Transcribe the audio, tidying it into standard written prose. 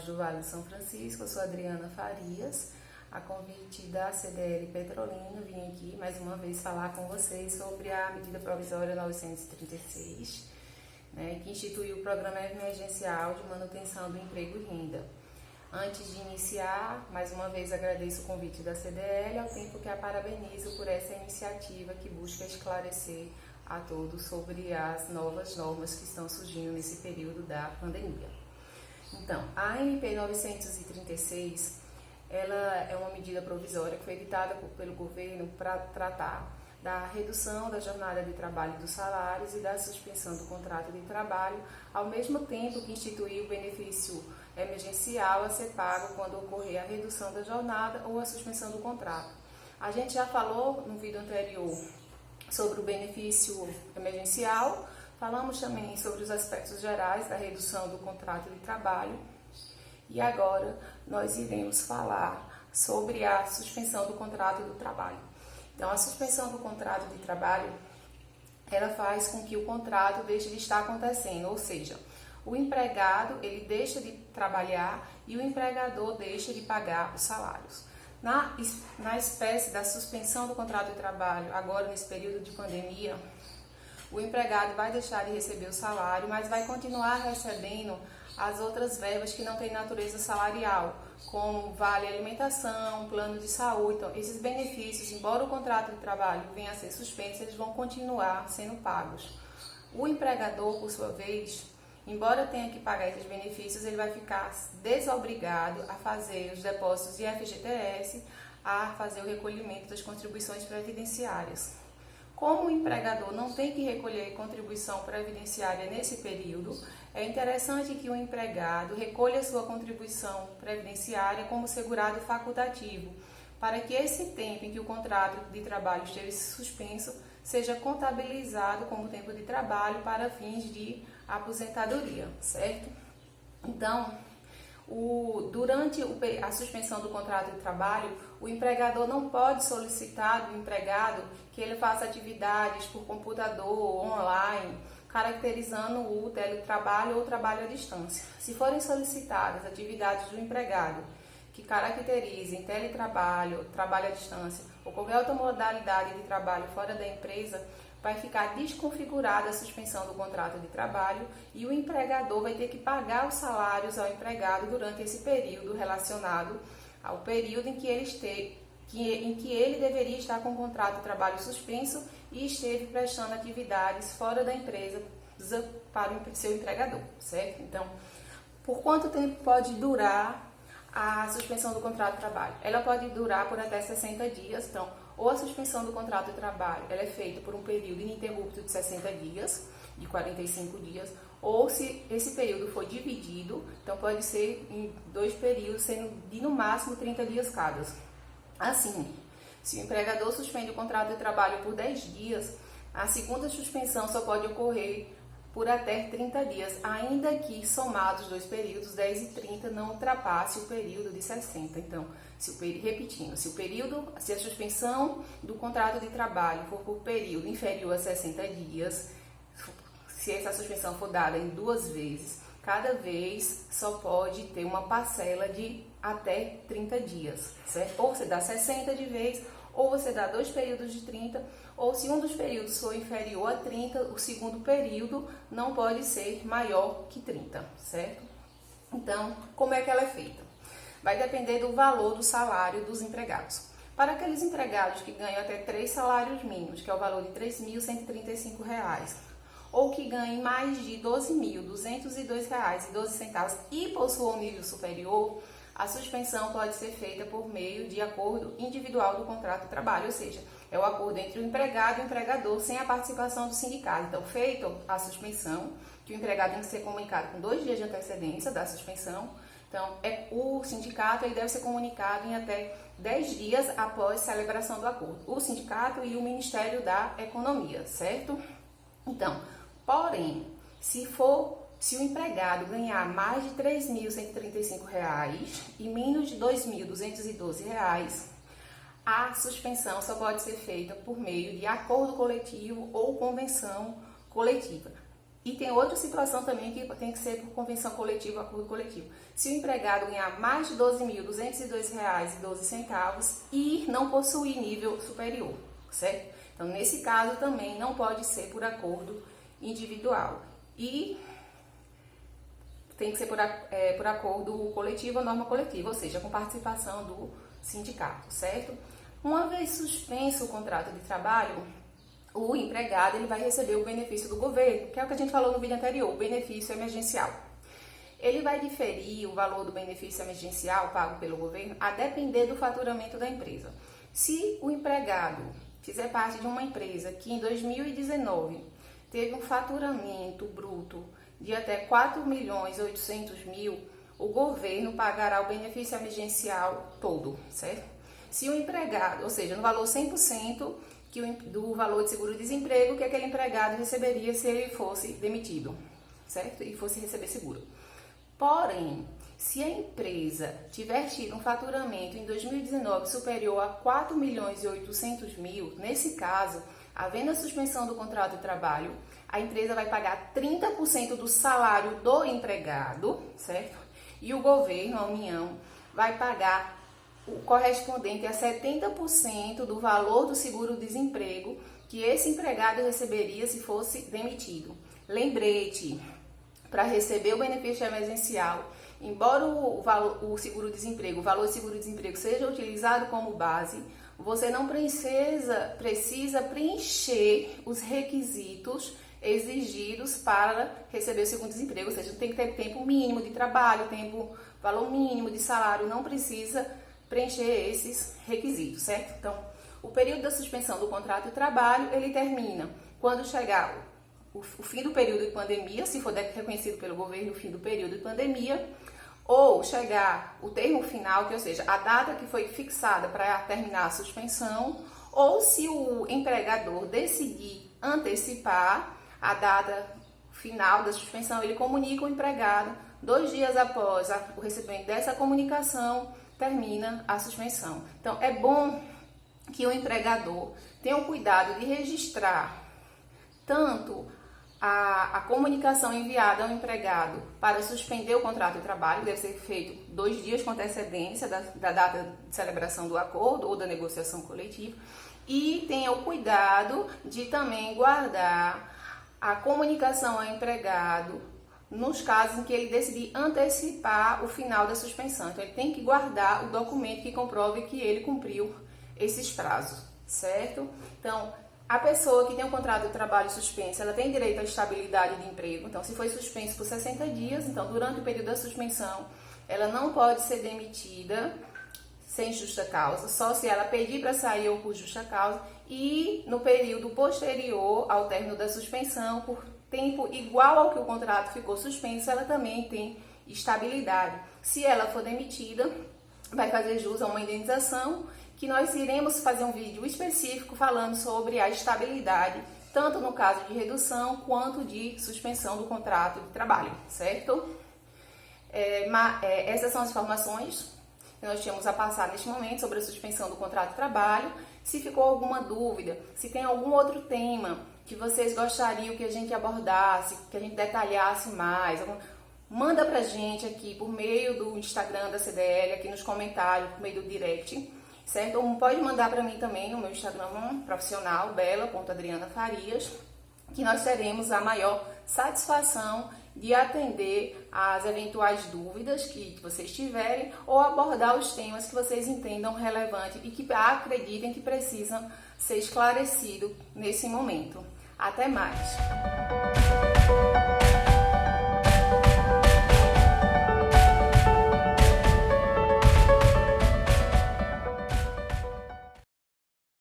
Trabalhos do Vale de São Francisco. Eu sou Adriana Farias, a convite da CDL Petrolina. Vim aqui mais uma vez falar com vocês sobre a medida provisória 936, que instituiu o Programa Emergencial de Manutenção do Emprego e Renda. Antes de iniciar, mais uma vez agradeço o convite da CDL, ao tempo que a parabenizo por essa iniciativa que busca esclarecer a todos sobre as novas normas que estão surgindo nesse período da pandemia. Então, a MP 936, ela é uma medida provisória que foi editada pelo governo para tratar da redução da jornada de trabalho dos salários e da suspensão do contrato de trabalho, ao mesmo tempo que instituiu o benefício emergencial a ser pago quando ocorrer a redução da jornada ou a suspensão do contrato. A gente já falou no vídeo anterior sobre o benefício emergencial, falamos também sobre os aspectos gerais da redução do contrato de trabalho e agora nós iremos falar sobre a suspensão do contrato do trabalho. Então, a suspensão do contrato de trabalho, ela faz com que o contrato deixe de estar acontecendo, ou seja, o empregado ele deixa de trabalhar e o empregador deixa de pagar os salários. Na espécie da suspensão do contrato de trabalho, agora nesse período de pandemia, o empregado vai deixar de receber o salário, mas vai continuar recebendo as outras verbas que não têm natureza salarial, como vale alimentação, plano de saúde. Então, esses benefícios, embora o contrato de trabalho venha a ser suspenso, eles vão continuar sendo pagos. O empregador, por sua vez, embora tenha que pagar esses benefícios, ele vai ficar desobrigado a fazer os depósitos de FGTS, a fazer o recolhimento das contribuições previdenciárias. Como o empregador não tem que recolher contribuição previdenciária nesse período, é interessante que o empregado recolha sua contribuição previdenciária como segurado facultativo, para que esse tempo em que o contrato de trabalho esteve suspenso seja contabilizado como tempo de trabalho para fins de aposentadoria, certo? Então, durante a suspensão do contrato de trabalho, o empregador não pode solicitar do empregado que ele faça atividades por computador, online, caracterizando o teletrabalho ou trabalho à distância. Se forem solicitadas atividades do empregado que caracterizem teletrabalho, trabalho à distância ou qualquer outra modalidade de trabalho fora da empresa, vai ficar desconfigurada a suspensão do contrato de trabalho e o empregador vai ter que pagar os salários ao empregado durante esse período relacionado ao período em que ele deveria estar com o contrato de trabalho suspenso e esteve prestando atividades fora da empresa para o seu empregador, certo? Então, por quanto tempo pode durar a suspensão do contrato de trabalho? Ela pode durar por até 60 dias, então, ou a suspensão do contrato de trabalho ela é feita por um período ininterrupto de 60 dias, de 45 dias, ou se esse período for dividido, então pode ser em 2 períodos, sendo de no máximo 30 dias cada. Assim, se o empregador suspende o contrato de trabalho por 10 dias, a segunda suspensão só pode ocorrer por até 30 dias, ainda que somados 2 períodos, 10 e 30, não ultrapasse o período de 60. Então, se a suspensão do contrato de trabalho for por período inferior a 60 dias, se essa suspensão for dada em 2 vezes, cada vez só pode ter uma parcela de até 30 dias, certo? Ou você dá 60 de vez, ou você dá 2 períodos de 30, ou se um dos períodos for inferior a 30, o segundo período não pode ser maior que 30, certo? Então, como é que ela é feita? Vai depender do valor do salário dos empregados. Para aqueles empregados que ganham até 3 salários mínimos, que é o valor de R$ 3.135, ou que ganhem mais de R$ 12.202,12 e possuam nível superior, a suspensão pode ser feita por meio de acordo individual do contrato de trabalho, ou seja, é o acordo entre o empregado e o empregador sem a participação do sindicato. Então, feita a suspensão, que o empregado tem que ser comunicado com 2 dias de antecedência da suspensão, então o sindicato ele deve ser comunicado em até 10 dias após celebração do acordo. O sindicato e o Ministério da Economia, certo? Então, porém, se o empregado ganhar mais de R$ 3.135 e menos de R$ 2.212, a suspensão só pode ser feita por meio de acordo coletivo ou convenção coletiva. E tem outra situação também que tem que ser por convenção coletiva, acordo coletivo. Se o empregado ganhar mais de R$ 12.202,12 e não possuir nível superior, certo? Então, nesse caso também não pode ser por acordo individual. E tem que ser por acordo coletivo ou norma coletiva, ou seja, com participação do sindicato, certo? Uma vez suspenso o contrato de trabalho, o empregado ele vai receber o benefício do governo, que é o que a gente falou no vídeo anterior, o benefício emergencial. Ele vai diferir o valor do benefício emergencial pago pelo governo a depender do faturamento da empresa. Se o empregado fizer parte de uma empresa que em 2019 teve um faturamento bruto de até 4.800.000, o governo pagará o benefício emergencial todo, certo? Se o empregado, ou seja, no valor 100% do valor de seguro-desemprego que aquele empregado receberia se ele fosse demitido, certo? E fosse receber seguro. Porém, se a empresa tiver tido um faturamento em 2019 superior a 4.800.000, nesse caso, havendo a suspensão do contrato de trabalho, a empresa vai pagar 30% do salário do empregado, certo? E o governo, a União, vai pagar o correspondente a 70% do valor do seguro-desemprego que esse empregado receberia se fosse demitido. Lembrete, para receber o benefício emergencial, embora o seguro-desemprego, o valor do seguro-desemprego seja utilizado como base, você não precisa preencher os requisitos exigidos para receber o seguro-desemprego, ou seja, tem que ter tempo mínimo de trabalho, valor mínimo de salário, não precisa preencher esses requisitos, certo? Então, o período da suspensão do contrato de trabalho, ele termina quando chegar o fim do período de pandemia, se for reconhecido pelo governo o fim do período de pandemia, ou chegar o termo final, que ou seja, a data que foi fixada para terminar a suspensão, ou se o empregador decidir antecipar a data final da suspensão, ele comunica o empregado 2 dias após o recebimento dessa comunicação, termina a suspensão. Então, é bom que o empregador tenha o cuidado de registrar tanto a comunicação enviada ao empregado para suspender o contrato de trabalho, deve ser feito 2 dias com antecedência da data de celebração do acordo ou da negociação coletiva, e tenha o cuidado de também guardar a comunicação ao empregado nos casos em que ele decidir antecipar o final da suspensão. Então, ele tem que guardar o documento que comprove que ele cumpriu esses prazos, certo? Então, a pessoa que tem um contrato de trabalho suspenso, ela tem direito à estabilidade de emprego. Então, se foi suspenso por 60 dias, então, durante o período da suspensão, ela não pode ser demitida sem justa causa, só se ela pedir para sair ou por justa causa, e no período posterior ao término da suspensão, por tempo igual ao que o contrato ficou suspenso, ela também tem estabilidade. Se ela for demitida, vai fazer jus a uma indenização, que nós iremos fazer um vídeo específico falando sobre a estabilidade, tanto no caso de redução quanto de suspensão do contrato de trabalho, certo? Essas são as informações que nós tínhamos a passar neste momento sobre a suspensão do contrato de trabalho. Se ficou alguma dúvida, se tem algum outro tema que vocês gostariam que a gente abordasse, que a gente detalhasse mais, manda pra gente aqui por meio do Instagram da CDL, aqui nos comentários, por meio do direct, certo? Ou pode mandar para mim também no meu Instagram profissional, bela.adrianafarias, que nós teremos a maior satisfação de atender às eventuais dúvidas que vocês tiverem ou abordar os temas que vocês entendam relevante e que acreditem que precisam ser esclarecidos nesse momento. Até mais!